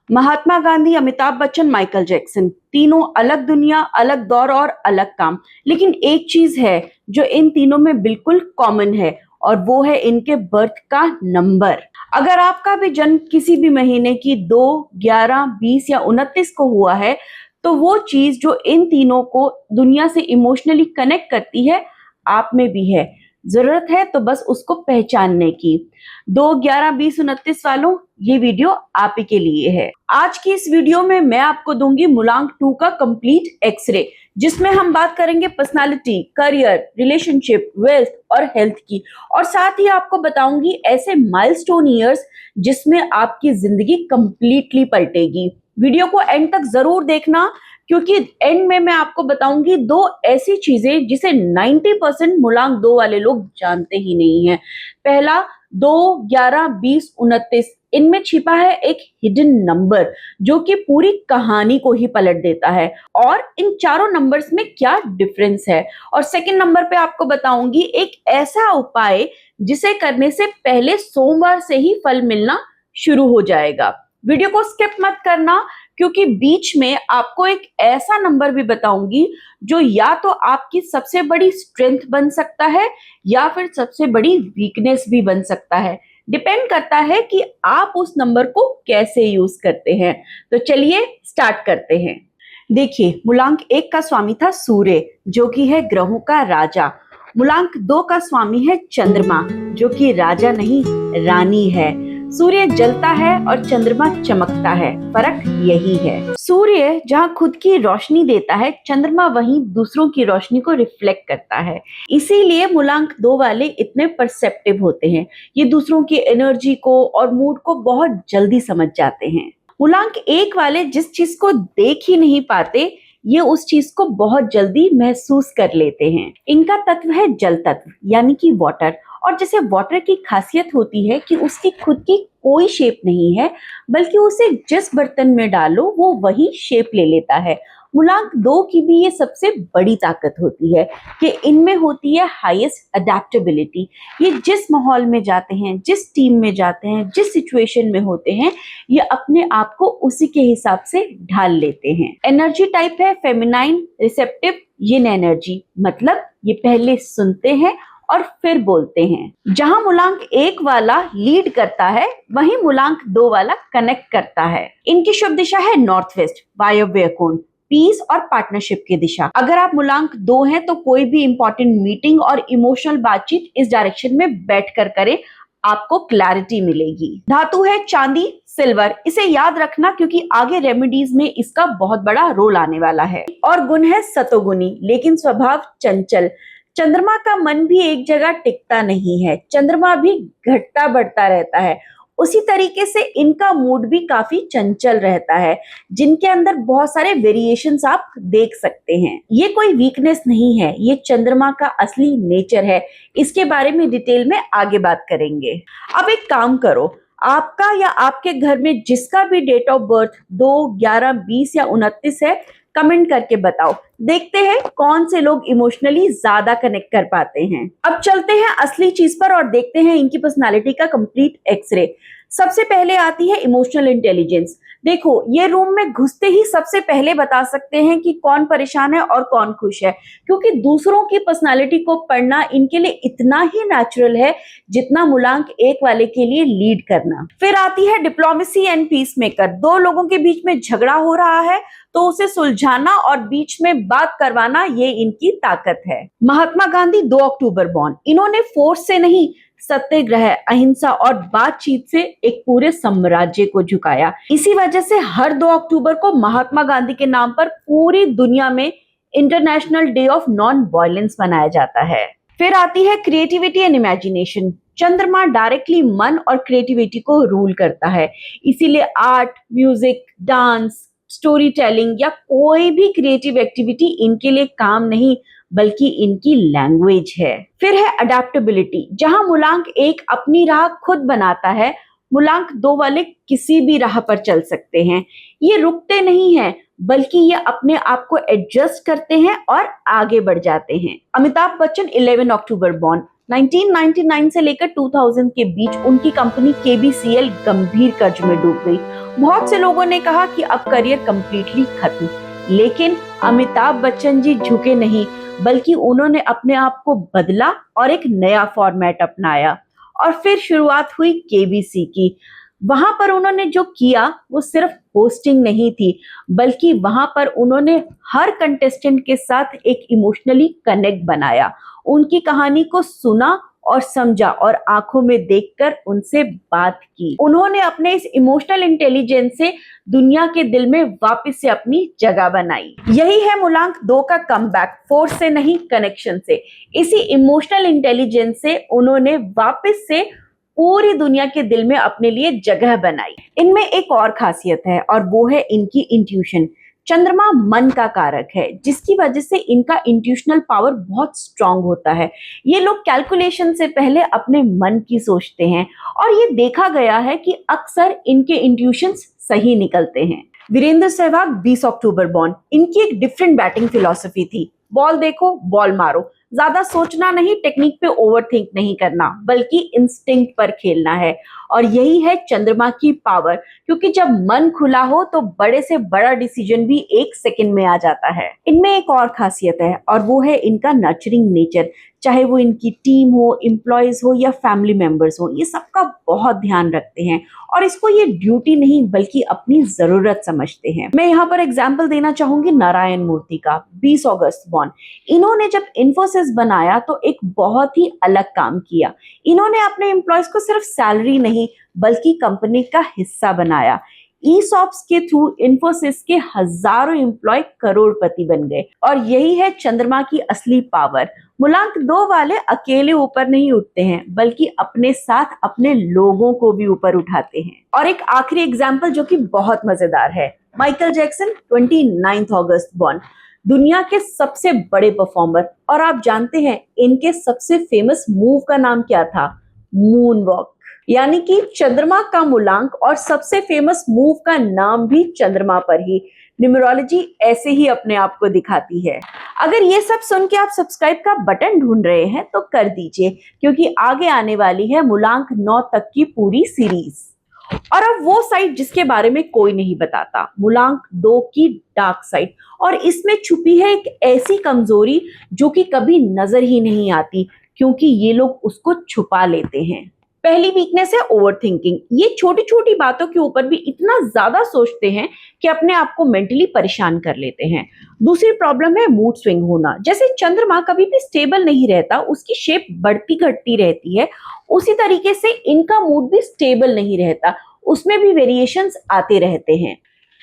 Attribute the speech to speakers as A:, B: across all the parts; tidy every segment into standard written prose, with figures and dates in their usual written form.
A: Mahatma Gandhi, Amitabh Bachchan, Michael Jackson, तीनों अलग दुनिया, अलग दौर और अलग काम। लेकिन एक चीज है जो इन तीनों में बिल्कुल कॉमन है, और वो है इनके बर्थ का नंबर। अगर आपका भी जन्म किसी भी महीने की 2, 11, 20 या 29 को हुआ है, तो वो चीज जो इन तीनों को दुनिया से इमोशनली कनेक्ट करती है, आप में भी है। जरूरत है तो बस उसको पहचानने की। 2, 11, 20, 29 वालों, ये वीडियो आप ही के लिए है। आज की इस वीडियो में मैं आपको दूंगी मूलांक 2 का कंप्लीट एक्सरे, जिसमें हम बात करेंगे पर्सनालिटी, करियर, रिलेशनशिप, वेल्थ और हेल्थ की। और साथ ही आपको बताऊंगी ऐसे माइलस्टोन ईयर्स जिसमें आपकी जिंदगी कंप्लीटली पलटेगी। वीडियो को एंड तक जरूर देखना, क्योंकि एंड में मैं आपको बताऊंगी 2 ऐसी चीजें जिसे 90% मूलांक 2 वाले लोग जानते ही नहीं है। पहला, 2, 11, 20, 29, इनमें छिपा है एक हिडन नंबर जो कि पूरी कहानी को ही पलट देता है, और इन चारों नंबर्स में क्या डिफरेंस है। और सेकंड नंबर पे आपको बताऊंगी एक ऐसा उपाय जिसे करने से पहले सोमवार से ही फल मिलना शुरू हो जाएगा। वीडियो को स्किप मत करना, क्योंकि बीच में आपको एक ऐसा नंबर भी बताऊंगी जो या तो आपकी सबसे बड़ी स्ट्रेंथ बन सकता है या फिर सबसे बड़ी वीकनेस भी बन सकता है। डिपेंड करता है कि आप उस नंबर को कैसे यूज करते हैं। तो चलिए स्टार्ट करते हैं। देखिए, मूलांक 1 का स्वामी था सूर्य, जो कि है ग्रहों का राजा। मूलांक 2 का स्वामी है चंद्रमा, जो कि राजा नहीं रानी है। सूर्य जलता है और चंद्रमा चमकता है, फर्क यही है। सूर्य जहाँ खुद की रोशनी देता है, चंद्रमा वहीं दूसरों की रोशनी को रिफ्लेक्ट करता है। इसीलिए मूलांक 2 वाले इतने परसेप्टिव होते हैं। ये दूसरों की एनर्जी को और मूड को बहुत जल्दी समझ जाते हैं। मूलांक 1 वाले जिस चीज को देख ही नहीं पाते, ये उस चीज को बहुत जल्दी महसूस कर लेते हैं। इनका तत्व है जल तत्व, यानी कि वाटर। और जैसे वाटर की खासियत होती है कि उसकी खुद की कोई शेप नहीं है, बल्कि उसे जिस बर्तन में डालो वो वही शेप ले लेता है। मूलांक 2 की भी ये सबसे बड़ी ताकत होती है कि इनमें होती है हाईएस्ट अडेप्टेबिलिटी। ये जिस माहौल में जाते हैं, जिस टीम में जाते हैं, जिस सिचुएशन में होते हैं, ये अपने आप को उसी के हिसाब से ढाल लेते हैं। एनर्जी टाइप है फेमिनाइन, रिसेप्टिव, यिन एनर्जी। मतलब ये पहले सुनते हैं और फिर बोलते हैं। जहां मूलांक 1 वाला लीड करता है, वहीं मूलांक 2 वाला कनेक्ट करता है। इनकी शुभ दिशा है नॉर्थ वेस्ट, वायव्य कोण, पीस और पार्टनरशिप की दिशा। अगर आप मूलांक 2 हैं तो कोई भी इंपॉर्टेंट मीटिंग और इमोशनल बातचीत इस डायरेक्शन में बैठकर करें, आपको क्लैरिटी मिलेगी। धातु है चांदी, सिल्वर। इसे याद रखना, क्योंकि आगे रेमेडीज में इसका बहुत बड़ा रोल आने वाला है। और गुण है सतोगुनी, लेकिन स्वभाव चंचल। चंद्रमा का मन भी एक जगह टिकता नहीं है, चंद्रमा भी घटता बढ़ता रहता है। उसी तरीके से इनका मूड भी काफी चंचल रहता है, जिनके अंदर बहुत सारे वेरिएशंस आप देख सकते हैं। ये कोई वीकनेस नहीं है, ये चंद्रमा का असली नेचर है। इसके बारे में डिटेल में आगे बात करेंगे। अब एक काम करो, आपका या आपके घर में जिसका भी डेट ऑफ बर्थ 2, 11, 20 या 29 है, कमेंट करके बताओ। देखते हैं कौन से लोग इमोशनली ज्यादा कनेक्ट कर पाते हैं। अब चलते हैं असली चीज पर और देखते हैं इनकी पर्सनालिटी का कंप्लीट एक्सरे। सबसे पहले आती है इमोशनल इंटेलिजेंस। देखो, ये रूम में घुसते ही सबसे पहले बता सकते हैं कि कौन परेशान है और कौन खुश है, क्योंकि दूसरों की पर्सनालिटी को पढ़ना इनके लिए इतना ही नेचुरल है जितना मूलांक 1 वाले के लिए लीड करना। फिर आती है डिप्लोमेसी एंड पीस मेकर। 2 लोगों के बीच में झगड़ा हो रहा है तो उसे सुलझाना और बीच में बात करवाना, ये इनकी ताकत है। महात्मा गांधी 2 अक्टूबर बॉर्न। इन्होंने फोर्स से नहीं, सत्याग्रह, अहिंसा और बातचीत से एक पूरे साम्राज्य को झुकाया। इसी वजह से हर 2 अक्टूबर को महात्मा गांधी के नाम पर पूरी दुनिया में international day of non violence मनाया जाता है। फिर आती है क्रिएटिविटी एंड इमेजिनेशन। चंद्रमा डायरेक्टली मन और क्रिएटिविटी को रूल करता है, इसीलिए art, music, dance, story telling या कोई भी क्रिएटिव एक्टिविटी इनके लिए काम नहीं, बल्कि इनकी लैंग्वेज है। फिर है अडेप्टेबिलिटी। जहां मूलांक 1 अपनी राह खुद बनाता है, मूलांक 2 वाले किसी भी राह पर चल सकते हैं। ये रुकते नहीं हैं, बल्कि ये अपने आप को एडजस्ट करते हैं और आगे बढ़ जाते हैं। अमिताभ बच्चन 11 अक्टूबर बॉर्न। 1999 से लेकर 2000 के बीच उनकी कंपनी KBCL गंभीर कर्ज में डूब गई। बहुत से लोगों ने कहा कि अब करियर कंप्लीटली खत्म, लेकिन अमिताभ बच्चन जी झुके नहीं, बल्कि उन्होंने अपने आप को बदला और एक नया फॉर्मेट अपनाया। और फिर शुरुआत हुई KBC की। वहां पर उन्होंने जो किया वो सिर्फ होस्टिंग नहीं थी, बल्कि वहां पर उन्होंने हर कंटेस्टेंट के साथ एक इमोशनली कनेक्ट बनाया, उनकी कहानी को सुना और समझा और आंखों में देखकर उनसे बात की। उन्होंने अपने इस इमोशनल इंटेलिजेंस से दुनिया के दिल में वापस से अपनी जगह बनाई। यही है मुलांक 2 का कमबैक, फोर्स से नहीं कनेक्शन से। इसी इमोशनल इंटेलिजेंस से उन्होंने वापस से पूरी दुनिया के दिल में अपने लिए जगह बनाई। इनमें एक और खासियत है और वो है इनकी इंट्यूशन। चंद्रमा मन का कारक है, जिसकी वजह से इनका इंट्यूशनल पावर बहुत स्ट्रांग होता है। ये लोग कैलकुलेशन से पहले अपने मन की सोचते हैं और ये देखा गया है कि अक्सर इनके इंट्यूशंस सही निकलते हैं। वीरेंद्र सहवाग 20 अक्टूबर बॉर्न। इनकी एक डिफरेंट बैटिंग फिलॉसफी थी। बॉल देखो, बॉल मारो, ज्यादा सोचना नहीं, टेक्निक पे ओवरथिंक नहीं करना, बल्कि इंस्टिंक्ट पर खेलना है। और यही है चंद्रमा की पावर, क्योंकि जब मन खुला हो तो बड़े से बड़ा डिसीजन भी 1 सेकंड में आ जाता है। इनमें एक और खासियत है और वो है इनका नर्चरिंग नेचर। चाहे वो इनकी टीम हो, एम्प्लॉयज हो या फैमिली मेंबर्स हो, ये सबका बहुत ध्यान रखते हैं और इसको ये ड्यूटी नहीं बल्कि अपनी जरूरत समझते हैं। मैं यहाँ पर एग्जाम्पल देना चाहूंगी नारायण मूर्ति का। 20 अगस्त बॉर्न। इन्होंने जब इन्फोसिस बनाया तो एक बहुत ही अलग काम किया। इन्होंने अपने एम्प्लॉयज को सिर्फ सैलरी नहीं बल्कि कंपनी का हिस्सा बनाया। ESOPs के थ्रू इन्फोसिस के हजारों एम्प्लॉय करोड़पति बन गए। और यही है चंद्रमा की असली पावर। मुलांक 2 वाले अकेले ऊपर नहीं उठते हैं, बल्कि अपने साथ अपने लोगों को भी ऊपर उठाते हैं। और एक आखिरी एग्जाम्पल जो कि बहुत मजेदार है, माइकल जैक्सन 29 अगस्त बॉर्न। दुनिया के सबसे बड़े परफॉर्मर। और आप जानते हैं इनके सबसे फेमस मूव का नाम क्या था? Moon walk. यानी कि चंद्रमा का मूलांक और सबसे फेमस मूव का नाम भी चंद्रमा पर ही। न्यूमरोलॉजी ऐसे ही अपने आप को दिखाती है। अगर ये सब सुन के आप सब्सक्राइब का बटन ढूंढ रहे हैं तो कर दीजिए, क्योंकि आगे आने वाली है मुलांक 9 तक की पूरी सीरीज। और अब वो साइड जिसके बारे में कोई नहीं बताता, मुलांक 2 की डार्क साइड। और इसमें छुपी है एक ऐसी कमजोरी जो कि कभी नजर ही नहीं आती, क्योंकि ये लोग उसको छुपा लेते हैं। पहली वीकनेस है ओवरथिंकिंग। ये छोटी छोटी बातों के ऊपर भी इतना ज्यादा सोचते हैं कि अपने आप को मेंटली परेशान कर लेते हैं। दूसरी प्रॉब्लम है मूड स्विंग होना। जैसे चंद्रमा कभी भी स्टेबल नहीं रहता, उसकी शेप बढ़ती घटती रहती है, उसी तरीके से इनका मूड भी स्टेबल नहीं रहता, उसमें भी वेरिएशंस आते रहते हैं।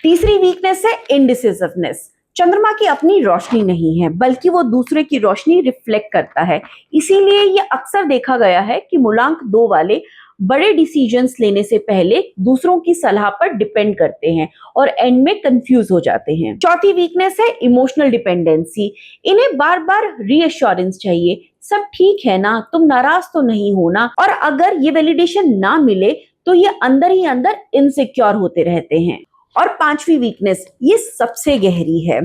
A: तीसरी वीकनेस है इनडिसिसिवनेस। चंद्रमा की अपनी रोशनी नहीं है, बल्कि वो दूसरे की रोशनी रिफ्लेक्ट करता है। इसीलिए ये अक्सर देखा गया है कि मुलांक 2 वाले बड़े डिसीजंस लेने से पहले दूसरों की सलाह पर डिपेंड करते हैं और एंड में कंफ्यूज हो जाते हैं। चौथी वीकनेस है इमोशनल डिपेंडेंसी। इन्हें बार बार रीअश्योरेंस चाहिए, सब ठीक है ना, तुम नाराज तो नहीं हो ना। और अगर ये वैलिडेशन ना मिले तो ये अंदर ही अंदर इनसिक्योर होते रहते हैं। और पांचवी वीकनेस, ये सबसे गहरी है।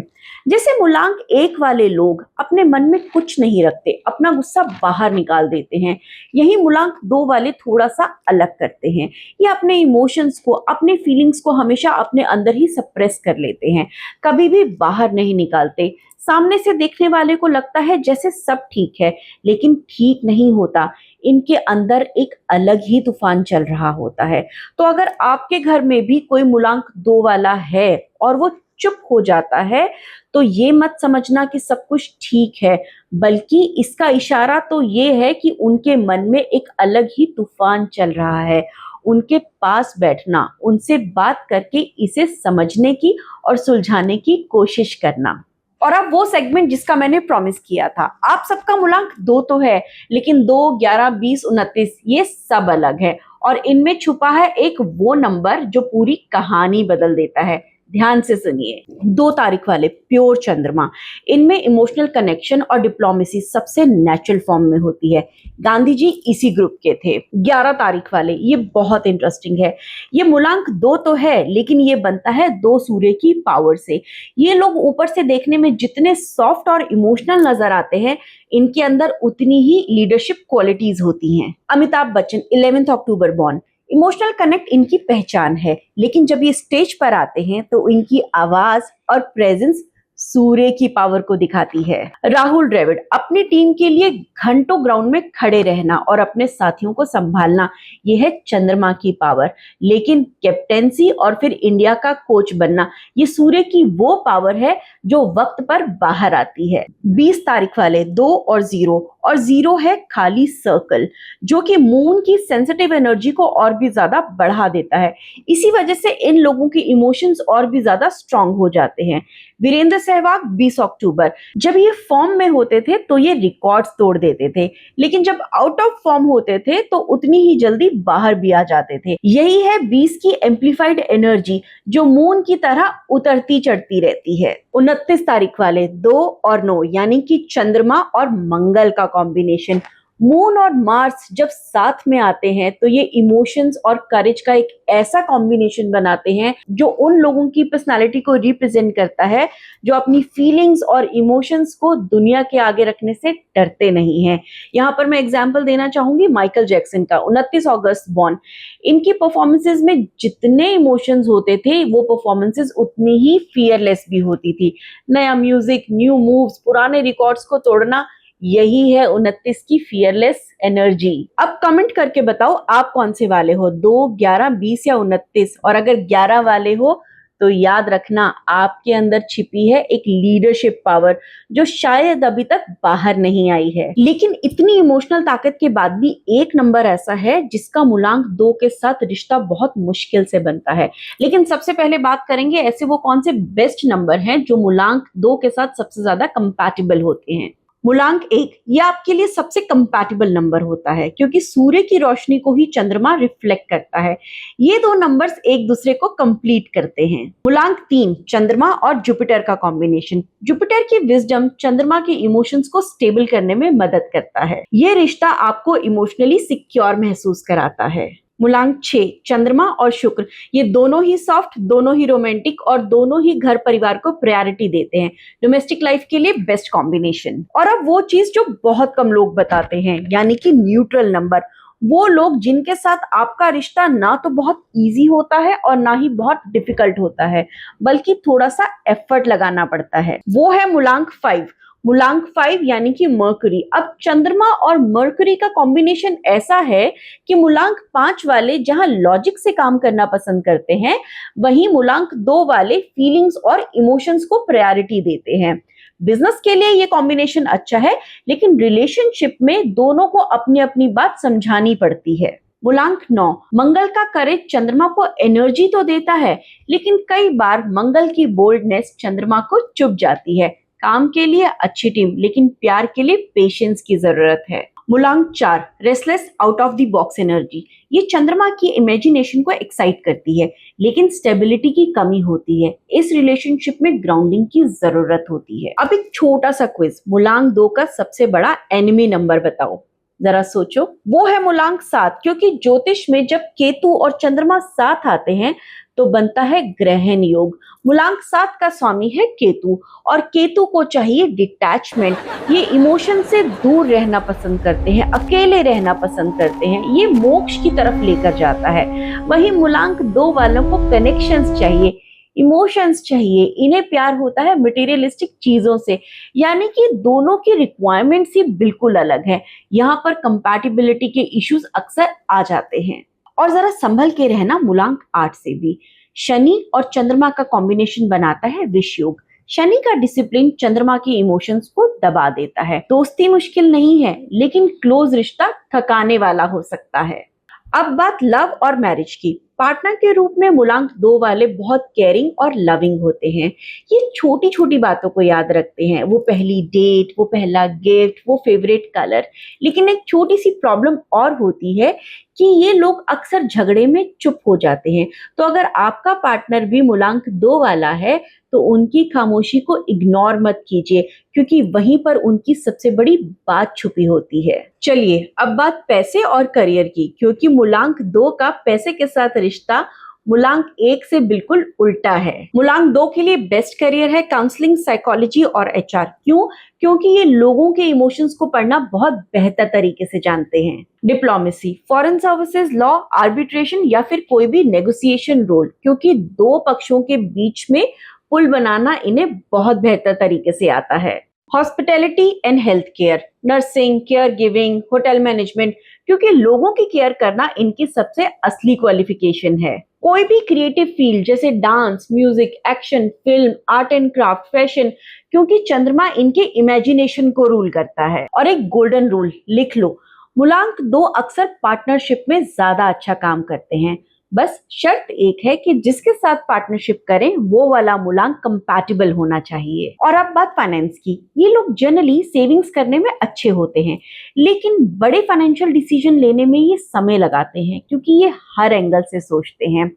A: जैसे मुलांक 1 वाले लोग अपने मन में कुछ नहीं रखते, अपना गुस्सा बाहर निकाल देते हैं। यही मुलांक 2 वाले थोड़ा सा अलग करते हैं। ये अपने इमोशंस को, अपने फीलिंग्स को हमेशा अपने अंदर ही सप्रेस कर लेते हैं, कभी भी बाहर नहीं निकालते। सामने से देखने वाले को लगता है जैसे सब ठीक है, लेकिन ठीक नहीं होता। इनके अंदर एक अलग ही तूफान चल रहा होता है। तो अगर आपके घर में भी कोई मुलांक 2 वाला है और वो चुप हो जाता है, तो ये मत समझना कि सब कुछ ठीक है, बल्कि इसका इशारा तो ये है कि उनके मन में एक अलग ही तूफान चल रहा है। उनके पास बैठना, उनसे बात करके इसे समझने की और सुलझाने की कोशिश करना। और अब वो सेगमेंट जिसका मैंने प्रॉमिस किया था। आप सबका मुलांक 2 तो है, लेकिन 2, 11, 20, 29 ये सब अलग है। और इनमें छुपा है एक वो नंबर जो पूरी कहानी बदल देता है। ध्यान से सुनिए। 2 तारीख वाले प्योर चंद्रमा, इनमें इमोशनल कनेक्शन और डिप्लोमेसी सबसे नेचुरल फॉर्म में होती है। गांधी जी इसी ग्रुप के थे। 11 तारीख वाले, ये बहुत इंटरेस्टिंग है। ये मूलांक 2 तो है, लेकिन ये बनता है 2 सूर्य की पावर से। ये लोग ऊपर से देखने में जितने सॉफ्ट और इमोशनल नजर आते हैं, इनके अंदर उतनी ही लीडरशिप क्वालिटीज होती हैं। अमिताभ बच्चन 11 अक्टूबर बॉर्न, इमोशनल कनेक्ट इनकी पहचान है, लेकिन जब ये स्टेज पर आते हैं तो इनकी आवाज और प्रेजेंस सूर्य की पावर को दिखाती है। राहुल द्रविड़, अपनी टीम के लिए घंटों ग्राउंड में खड़े रहना और अपने साथियों को संभालना, ये है चंद्रमा की पावर। लेकिन कैप्टेंसी और फिर इंडिया का कोच बनना, ये सूर्य की वो पावर है जो वक्त पर बाहर आती है। 20 तारीख वाले 2 और 0, और 0 है खाली सर्कल, जो कि मून की सेंसिटिव एनर्जी को और भी ज्यादा बढ़ा देता है। इसी वजह से इन लोगों के इमोशंस और भी ज्यादा स्ट्रांग हो जाते हैं। वीरेंद्र सहवाग 20 अक्टूबर, जब ये फॉर्म में होते थे तो ये रिकॉर्ड्स तोड़ देते थे, लेकिन जब आउट ऑफ फॉर्म होते थे तो उतनी ही जल्दी बाहर भी आ जाते थे। यही है 20 की एम्पलीफाइड एनर्जी, जो मून की तरह उतरती चढ़ती रहती है। 29 तारीख वाले 2 और 9, यानी कि चंद्रमा और मंगल का कॉम्बिनेशन। मून और मार्स जब साथ में आते हैं तो ये इमोशंस और करेज का एक ऐसा कॉम्बिनेशन बनाते हैं जो उन लोगों की पर्सनालिटी को रिप्रेजेंट करता है जो अपनी फीलिंग्स और इमोशंस को दुनिया के आगे रखने से डरते नहीं हैं। यहाँ पर मैं एग्जांपल देना चाहूंगी माइकल जैक्सन का, 29 अगस्त बॉर्न। इनकी परफॉर्मेंसेज में जितने इमोशंस होते थे, वो परफॉर्मेंसेज उतनी ही फियरलेस भी होती थी। नया म्यूजिक, न्यू मूव्स, पुराने रिकॉर्ड्स को तोड़ना, यही है 29 की फियरलेस एनर्जी। अब कमेंट करके बताओ आप कौन से वाले हो, 2, 11, 20 या 29। और अगर 11 वाले हो तो याद रखना, आपके अंदर छिपी है एक लीडरशिप पावर जो शायद अभी तक बाहर नहीं आई है। लेकिन इतनी इमोशनल ताकत के बाद भी एक नंबर ऐसा है जिसका मूलांक 2 के साथ रिश्ता बहुत मुश्किल से बनता है। लेकिन सबसे पहले बात करेंगे ऐसे वो कौन से बेस्ट नंबर हैं जो मूलांक 2 के साथ सबसे ज्यादा कंपैटिबल होते हैं। मूलांक 1, ये आपके लिए सबसे कंपैटिबल नंबर होता है क्योंकि सूर्य की रोशनी को ही चंद्रमा रिफ्लेक्ट करता है। ये 2 नंबर्स एक दूसरे को कंप्लीट करते हैं। मूलांक 3, चंद्रमा और जुपिटर का कॉम्बिनेशन। जुपिटर की विजडम चंद्रमा के इमोशंस को स्टेबल करने में मदद करता है। ये रिश्ता आपको इमोशनली सिक्योर महसूस कराता है। मूलांक 6, चंद्रमा और शुक्र, ये दोनों ही सॉफ्ट, दोनों ही रोमांटिक और दोनों ही घर परिवार को प्रायोरिटी देते हैं। डोमेस्टिक लाइफ के लिए बेस्ट कॉम्बिनेशन। और अब वो चीज जो बहुत कम लोग बताते हैं, यानी कि न्यूट्रल नंबर। वो लोग जिनके साथ आपका रिश्ता ना तो बहुत इजी होता है और ना ही बहुत डिफिकल्ट होता है, बल्कि थोड़ा सा एफर्ट लगाना पड़ता है, वो है मूलांक 5। मूलांक 5 यानी कि मरकरी। अब चंद्रमा और मरकरी का कॉम्बिनेशन ऐसा है कि मूलांक 5 वाले जहां लॉजिक से काम करना पसंद करते हैं, वहीं मूलांक 2 वाले फीलिंग्स और इमोशंस को प्रायोरिटी देते हैं। बिजनेस के लिए ये कॉम्बिनेशन अच्छा है, लेकिन रिलेशनशिप में दोनों को अपनी अपनी बात समझानी पड़ती है। मूलांक 9, मंगल का करेज चंद्रमा को एनर्जी तो देता है, लेकिन कई बार मंगल की बोल्डनेस चंद्रमा को चुभ जाती है। काम के लिए अच्छी टीम, लेकिन प्यार के लिए पेशेंस की जरूरत है। मूलांक 4, restless out of the box energy. ये चंद्रमा की इमेजिनेशन को एक्साइट करती है, लेकिन स्टेबिलिटी की कमी होती है। इस रिलेशनशिप में ग्राउंडिंग की जरूरत होती है। अब एक छोटा सा क्विज, मूलांक 2 का सबसे बड़ा एनिमी नंबर बताओ। जरा सोचो, वो है मूलांक 7, क्योंकि ज्योतिष में जब केतु और चंद्रमा साथ आते हैं तो बनता है ग्रहण योग। मूलांक 7 का स्वामी है केतु, और केतु को चाहिए डिटैचमेंट। ये इमोशन से दूर रहना पसंद करते हैं, अकेले रहना पसंद करते हैं। ये मोक्ष की तरफ लेकर जाता है। वहीं मूलांक 2 वालों को कनेक्शंस चाहिए, इमोशंस चाहिए। इन्हें प्यार होता है मटेरियलिस्टिक चीजों से, यानी कि दोनों की रिक्वायरमेंट्स ही बिल्कुल अलग है। यहाँ पर कंपैटिबिलिटी के इश्यूज अक्सर आ जाते हैं। और जरा संभल के रहना मूलांक 8 से भी। शनि और चंद्रमा का कॉम्बिनेशन बनाता है विष योग। शनि का डिसिप्लिन चंद्रमा के इमोशंस को दबा देता है। दोस्ती मुश्किल नहीं है, लेकिन क्लोज रिश्ता थकाने वाला हो सकता है। अब बात लव और मैरिज की। पार्टनर के रूप में मूलांक 2 वाले बहुत केयरिंग और लविंग होते हैं। ये छोटी छोटी बातों को याद रखते हैं, वो पहली डेट, वो पहला गिफ्ट, वो फेवरेट कलर। लेकिन एक छोटी सी प्रॉब्लम और होती है कि ये लोग अक्सर झगड़े में चुप हो जाते हैं। तो अगर आपका पार्टनर भी मूलांक 2 वाला है तो उनकी खामोशी को इग्नोर मत कीजिए, क्योंकि वहीं पर उनकी सबसे बड़ी बात छुपी होती है। चलिए अब बात पैसे और करियर की, क्योंकि मूलांक 2 का पैसे के साथ रिश्ता मूलांक 1 से बिल्कुल उल्टा है। मूलांक 2 के लिए बेस्ट करियर है काउंसलिंग, साइकोलॉजी और एचआर। क्यों? क्योंकि ये लोगों के इमोशंस को पढ़ना बहुत बेहतर तरीके से जानते हैं। Diplomacy, foreign services, law, arbitration या फिर कोई भी नेगोशिएशन रोल, क्योंकि दो पक्षों के बीच में पुल बनाना इन्हें बहुत बेहतर तरीके से आता है। Hospitality and health care, nursing, care giving, hotel management, क्योंकि लोगों की केयर करना इनकी सबसे असली क्वालिफिकेशन है। कोई भी क्रिएटिव फील्ड जैसे dance, music, action, film, art and craft, fashion, क्योंकि चंद्रमा इनके इमेजिनेशन को रूल करता है। और एक गोल्डन रूल लिख लो, मूलांक 2 अक्सर पार्टनरशिप में ज्यादा अच्छा काम करते हैं। बस शर्त एक है कि जिसके साथ पार्टनरशिप करें वो वाला मूलांक कंपैटिबल होना चाहिए। और अब बात फाइनेंस की, ये लोग जनरली सेविंग्स करने में अच्छे होते हैं, लेकिन बड़े फाइनेंशियल डिसीजन लेने में ये समय लगाते हैं, क्योंकि ये हर एंगल से सोचते हैं।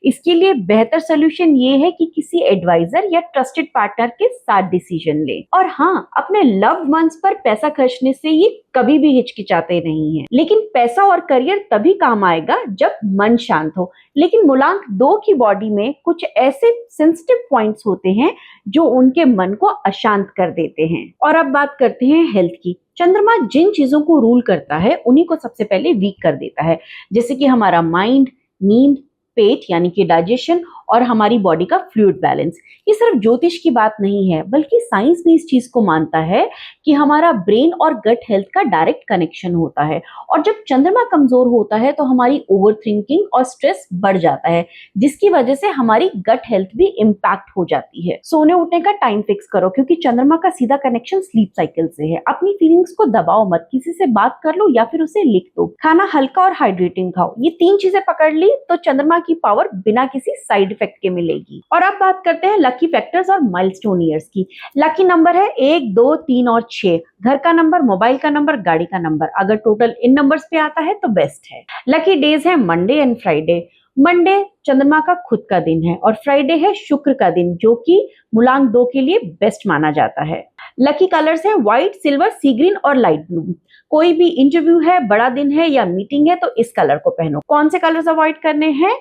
A: इसके लिए बेहतर सोल्यूशन ये है कि किसी एडवाइजर या ट्रस्टेड पार्टनर के साथ डिसीजन ले। और हाँ, अपने लव्ड वंस पर पैसा खर्चने से ये कभी भी हिचकिचाते नहीं हैं। लेकिन पैसा और करियर तभी काम आएगा जब मन शांत हो। लेकिन मूलांक 2 की बॉडी में कुछ ऐसे सेंसिटिव पॉइंट्स होते हैं जो उनके मन को अशांत कर देते हैं। और अब बात करते हैं हेल्थ की। चंद्रमा जिन चीजों को रूल करता है उन्हीं को सबसे पहले वीक कर देता है, जैसे कि हमारा माइंड, नींद, पेट यानी कि डाइजेशन और हमारी बॉडी का फ्लूइड बैलेंस। ये सिर्फ ज्योतिष की बात नहीं है, बल्कि साइंस भी इस चीज को मानता है कि हमारा ब्रेन और गट हेल्थ का डायरेक्ट कनेक्शन होता है। और जब चंद्रमा कमजोर होता है तो हमारी ओवर थिंकिंग और स्ट्रेस बढ़ जाता है, जिसकी वजह से हमारी गट हेल्थ भी इम्पैक्ट हो जाती है। सोने उठने का टाइम फिक्स करो, क्योंकि चंद्रमा का सीधा कनेक्शन स्लीप साइकिल से है। अपनी फीलिंग्स को दबाओ मत, किसी से बात कर लो या फिर उसे लिख दो। खाना हल्का और हाइड्रेटिंग खाओ। ये 3 चीजें पकड़ ली तो चंद्रमा की पावर बिना किसी साइड इफेक्ट के मिलेगी। और अब बात करते हैं लकी फैक्टर्स और माइलस्टोन ईयर्स की। लकी नंबर है 1, 2, 3 और 6। घर का नंबर, मोबाइल का नंबर, गाड़ी का नंबर। अगर टोटल इन नंबर्स पे आता है तो बेस्ट है। लकी डेज है मंडे एंड फ्राइडे। मंडे चंद्रमा का खुद का दिन है और फ्राइडे है शुक्र का दिन, जो कि मूलांक 2 के लिए बेस्ट माना जाता है। लकी कलर्स है व्हाइट, सिल्वर, सी ग्रीन और लाइट ब्लू। कोई भी इंटरव्यू है, बड़ा दिन है या मीटिंग है तो इस कलर को पहनो। कौन से कलर्स अवॉइड करने हैं?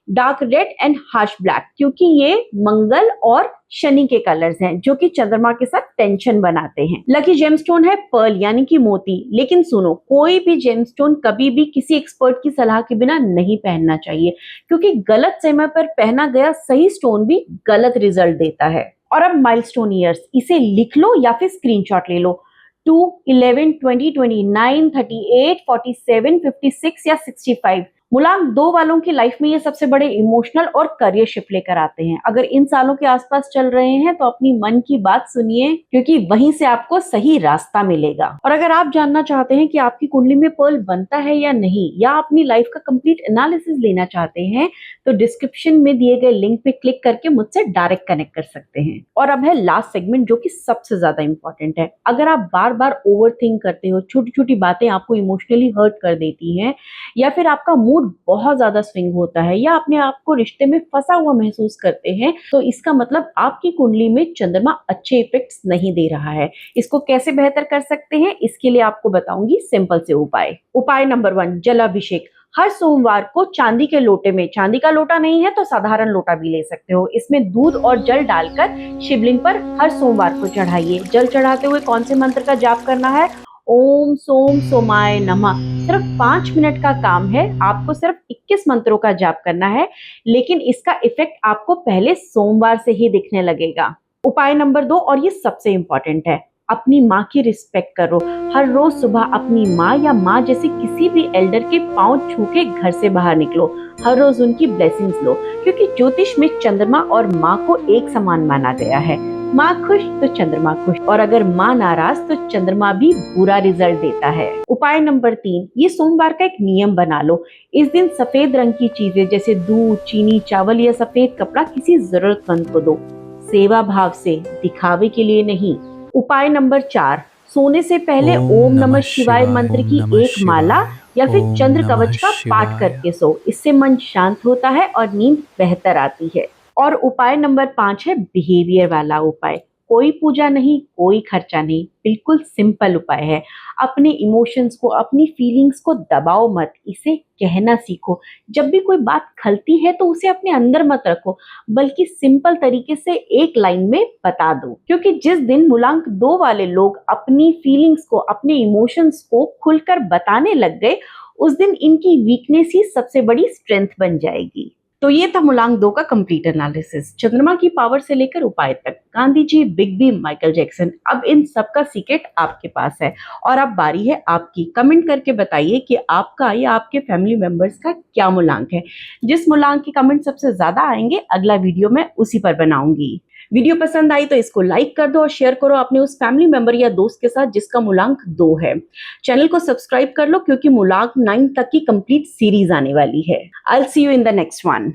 A: Dark red and harsh black, क्योंकि ये मंगल और शनि के कलर्स हैं जो कि चंद्रमा के साथ टेंशन बनाते हैं। लकी जेमस्टोन है पर्ल यानी कि मोती। लेकिन सुनो, कोई भी जेमस्टोन कभी भी किसी एक्सपर्ट की सलाह के बिना नहीं पहनना चाहिए, क्योंकि गलत समय पर पहना गया सही स्टोन भी गलत रिजल्ट देता है। और अब माइलस्टोन ईयर्स, इसे लिख लो या फिर स्क्रीनशॉट ले लो। 2, 11, 20, 29, 38, 47, 56 या 65। मूलांक 2 वालों की लाइफ में ये सबसे बड़े इमोशनल और करियर शिफ्ट लेकर आते हैं। अगर इन सालों के आसपास चल रहे हैं तो अपनी मन की बात सुनिए, क्योंकि वहीं से आपको सही रास्ता मिलेगा। और अगर आप जानना चाहते हैं कि आपकी कुंडली में पर्ल बनता है या नहीं, या अपनी लाइफ का कंप्लीट एनालिसिस लेना चाहते हैं, तो डिस्क्रिप्शन में दिए गए लिंक पे क्लिक करके मुझसे डायरेक्ट कनेक्ट कर सकते हैं। और अब है लास्ट सेगमेंट, जो कि सबसे ज्यादा इंपॉर्टेंट है। अगर आप बार बार ओवर थिंक करते हो, छोटी छोटी बातें आपको इमोशनली हर्ट कर देती हैं, या फिर आपका मूड बहुत ज्यादा स्विंग होता है, या अपने आप को रिश्ते में फंसा हुआ महसूस करते हैं, तो इसका मतलब आपकी कुंडली में चंद्रमा अच्छे इफेक्ट्स नहीं दे रहा है। इसको कैसे बेहतर कर सकते हैं, इसके लिए आपको बताऊंगी सिंपल से उपाय। उपाय नंबर 1, जलाभिषेक। हर सोमवार को चांदी के लोटे में, चांदी का लोटा नहीं है तो साधारण लोटा भी ले सकते हो, इसमें दूध और जल डालकर शिवलिंग पर हर सोमवार को चढ़ाइए। जल चढ़ाते हुए कौन से मंत्र का जाप करना है? ओम सोम सोमाय नमः। सिर्फ 5 मिनट का काम है, आपको सिर्फ 21 मंत्रों का जाप करना है, लेकिन इसका इफेक्ट आपको पहले सोमवार से ही दिखने लगेगा। उपाय नंबर 2, और ये सबसे इंपॉर्टेंट है, अपनी माँ की रिस्पेक्ट करो। हर रोज सुबह अपनी माँ या माँ जैसे किसी भी एल्डर के पांव छू के घर से बाहर निकलो। हर रोज उनकी ब्लेसिंग्स लो, क्योंकि ज्योतिष में चंद्रमा और माँ को एक समान माना गया है। माँ खुश तो चंद्रमा खुश, और अगर माँ नाराज तो चंद्रमा भी बुरा रिजल्ट देता है। उपाय नंबर 3, ये सोमवार का एक नियम बना लो। इस दिन सफेद रंग की चीजें जैसे दूध, चीनी, चावल या सफेद कपड़ा किसी जरूरतमंद को दो, सेवा भाव से, दिखावे के लिए नहीं। उपाय नंबर 4, सोने से पहले ओम नमः शिवाय मंत्र की एक माला या फिर चंद्र कवच का पाठ करके सो। इससे मन शांत होता है और नींद बेहतर आती है। और उपाय नंबर 5 है बिहेवियर वाला उपाय। कोई पूजा नहीं, कोई खर्चा नहीं, बिल्कुल सिंपल उपाय है। अपने इमोशंस को, अपनी फीलिंग्स को दबाओ मत, इसे कहना सीखो। जब भी कोई बात खलती है तो उसे अपने अंदर मत रखो, बल्कि सिंपल तरीके से एक लाइन में बता दो। क्योंकि जिस दिन मूलांक 2 वाले लोग अपनी फीलिंग्स को, अपने इमोशंस को खुलकर बताने लग गए, उस दिन इनकी वीकनेस ही सबसे बड़ी स्ट्रेंथ बन जाएगी। तो ये था मूलांक 2 का कंप्लीट एनालिसिस, चंद्रमा की पावर से लेकर उपाय तक, Gandhi ji, big B, Michael Jackson. अब इन सब का सीक्रेट आपके पास है और अब बारी है आपकी। कमेंट करके बताइए कि आपका या आपके फैमिली मेंबर्स का क्या मूलांक है। जिस मूलांक के कमेंट सबसे ज्यादा आएंगे, अगला वीडियो मैं उसी पर बनाऊंगी। वीडियो पसंद आई तो इसको लाइक कर दो और शेयर करो अपने उस फैमिली मेंबर या दोस्त के साथ जिसका मूलांक 2 है। चैनल को सब्सक्राइब कर लो क्योंकि मूलांक 9 तक की कंप्लीट सीरीज आने वाली है। I will see you in the next one.